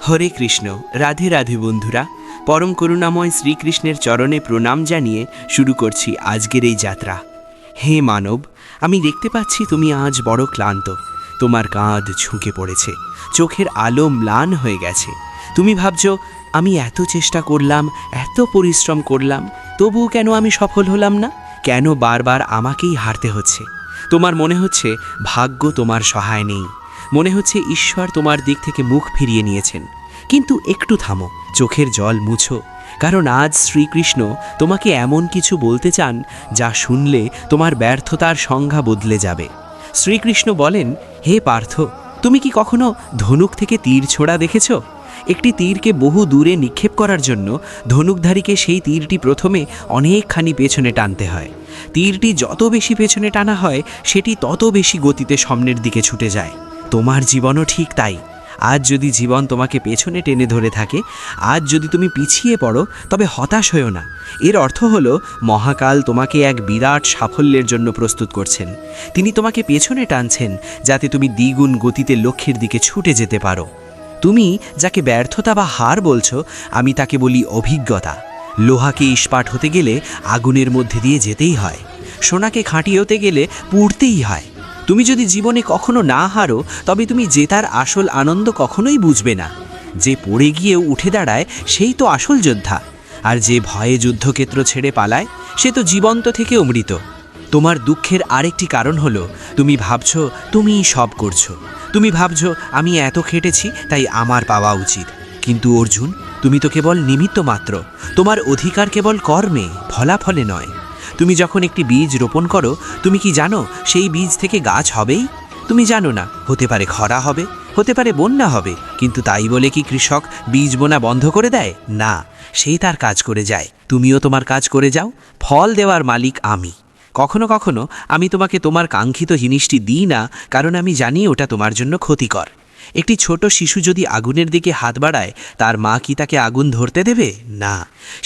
হরে কৃষ্ণ। রাধে রাধে বন্ধুরা, পরম করুণাময় শ্রীকৃষ্ণের চরণে প্রণাম জানিয়ে শুরু করছি আজকের এই যাত্রা। হে মানব, আমি দেখতে পাচ্ছি তুমি আজ বড় ক্লান্ত। তোমার কাঁধ ঝুঁকে পড়েছে, চোখের আলো ম্লান হয়ে গেছে। তুমি ভাবছো, আমি এত চেষ্টা করলাম, এত পরিশ্রম করলাম, তবুও কেন আমি সফল হলাম না? কেন বারবার আমাকেই হারতে হচ্ছে? তোমার মনে হচ্ছে ভাগ্য তোমার সহায় নেই, মনে হচ্ছে ঈশ্বর তোমার দিক থেকে মুখ ফিরিয়ে নিয়েছেন। কিন্তু একটু থামো, চোখের জল মুছো, কারণ আজ শ্রীকৃষ্ণ তোমাকে এমন কিছু বলতে চান যা শুনলে তোমার ব্যর্থতার সংজ্ঞা বদলে যাবে। শ্রীকৃষ্ণ বলেন, হে পার্থ, তুমি কি কখনো ধনুক থেকে তীর ছোড়া দেখেছ? একটি তীরকে বহু দূরে নিক্ষেপ করার জন্য ধনুকধারীকে সেই তীরটি প্রথমে অনেকখানি পেছনে টানতে হয়। তীরটি যত বেশি পেছনে টানা হয়, সেটি তত বেশি গতিতে সামনের দিকে ছুটে যায়। তোমার জীবনও ঠিক তাই। আজ যদি জীবন তোমাকে পেছনে টেনে ধরে থাকে, আজ যদি তুমি পিছিয়ে পড়ো, তবে হতাশ হয়ো না। এর অর্থ হলো মহাকাল তোমাকে এক বিরাট সাফল্যের জন্য প্রস্তুত করছেন। তিনি তোমাকে পেছনে টানছেন যাতে তুমি দ্বিগুণ গতিতে লক্ষ্যের দিকে ছুটে যেতে পারো। তুমি যাকে ব্যর্থতা বা হার বলছো, আমি তাকে বলি অভিজ্ঞতা। লোহাকে ইস্পাট হতে গেলে আগুনের মধ্যে দিয়ে যেতেই হয়, সোনাকে খাঁটি হতে গেলে পুড়তেই হয়। তুমি যদি জীবনে কখনো না হারো, তবে তুমি জেতার আসল আনন্দ কখনোই বুঝবে না। যে পড়ে গিয়েও উঠে দাঁড়ায়, সেই তো আসল যোদ্ধা। আর যে ভয়ে যুদ্ধক্ষেত্র ছেড়ে পালায়, সে তো জীবন্ত থেকে অমৃত। তোমার দুঃখের আরেকটি কারণ হলো, তুমি ভাবছো তুমিই সব করছো। তুমি ভাবছো, আমি এত খেটেছি, তাই আমার পাওয়া উচিত। কিন্তু অর্জুন, তুমি তো কেবল নিমিত্ত মাত্র। তোমার অধিকার কেবল কর্মে, ফলাফলে নয়। তুমি যখন একটি বীজ রোপণ করো, তুমি কি জানো সেই বীজ থেকে গাছ হবেই? তুমি জানো না, হতে পারে খরা হবে, হতে পারে বন্যা হবে, কিন্তু তাই বলে কি কৃষক বীজ বোনা বন্ধ করে দেয়? না, সেই তার কাজ করে যায়। তুমিও তোমার কাজ করে যাও। ফল দেওয়ার মালিক আমি। কখনো কখনো আমি তোমাকে তোমার কাঙ্ক্ষিত জিনিসটি দিই না, কারণ আমি জানি ওটা তোমার জন্য ক্ষতিকর। একটি ছোট শিশু যদি আগুনের দিকে হাত বাড়ায়, তার মা কি তাকে আগুন ধরতে দেবে? না।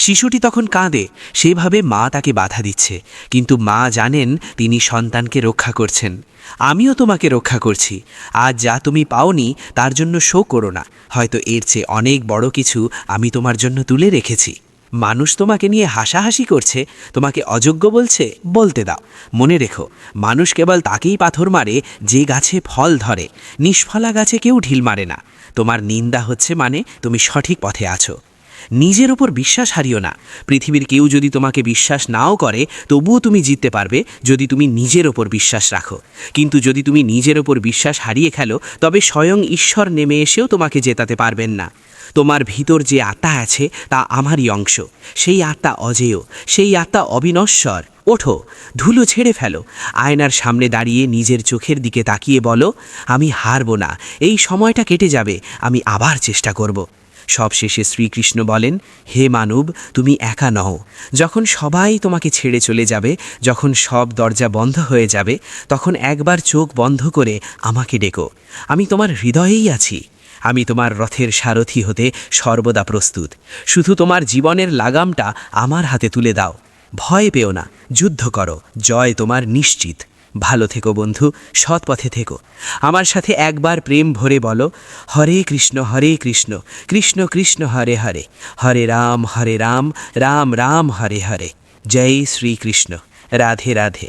শিশুটি তখন কাঁদে, সেভাবে মা তাকে বাধা দিচ্ছে, কিন্তু মা জানেন তিনি সন্তানকে রক্ষা করছেন। আমিও তোমাকে রক্ষা করছি। আজ যা তুমি পাওনি, তার জন্য শোক করো না। হয়তো এর চেয়ে অনেক বড় কিছু আমি তোমার জন্য তুলে রেখেছি। মানুষ তোমাকে নিয়ে হাসাহাসি করছে, তোমাকে অযোগ্য বলছে, বলতে দাও। মনে রেখো, মানুষ কেবল তাকেই পাথর মারে যে গাছে ফল ধরে। নিষ্ফলা গাছে কেউ ঢিল মারে না। তোমার নিন্দা হচ্ছে মানে তুমি সঠিক পথে আছো। নিজের ওপর বিশ্বাস হারিও না। পৃথিবীর কেউ যদি তোমাকে বিশ্বাস নাও করে, তবুও তুমি জিততে পারবে যদি তুমি নিজের ওপর বিশ্বাস রাখো। কিন্তু যদি তুমি নিজের ওপর বিশ্বাস হারিয়ে খেলো, তবে স্বয়ং ঈশ্বর নেমে এসেও তোমাকে জেতাতে পারবেন না। তোমার ভিতর যে আত্মা আছে, তা আমারই অংশ। সেই আত্মা অজেয়, সেই আত্মা অবিনশ্বর। ওঠো, ধুলো ছেড়ে ফেলো। আয়নার সামনে দাঁড়িয়ে নিজের চোখের দিকে তাকিয়ে বলো, আমি হারবো না, এই সময়টা কেটে যাবে, আমি আবার চেষ্টা করব। সবশেষে শ্রীকৃষ্ণ বলেন, হে মানব, তুমি একা নও। যখন সবাই তোমাকে ছেড়ে চলে যাবে, যখন সব দরজা বন্ধ হয়ে যাবে, তখন একবার চোখ বন্ধ করে আমাকে ডেকো। আমি তোমার হৃদয়েই আছি। আমি তোমার রথের সারথি হতে সর্বদা প্রস্তুত। শুধু তোমার জীবনের লাগামটা আমার হাতে তুলে দাও। ভয় পেও না, যুদ্ধ করো, জয় তোমার নিশ্চিত। ভালো থেকো বন্ধু, সৎ পথে থেকো। আমার সাথে একবার প্রেম ভরে বলো, হরে কৃষ্ণ কৃষ্ণ কৃষ্ণ হরে হরে, হরে রাম রাম রাম হরে হরে। জয় শ্রীকৃষ্ণ। রাধে রাধে।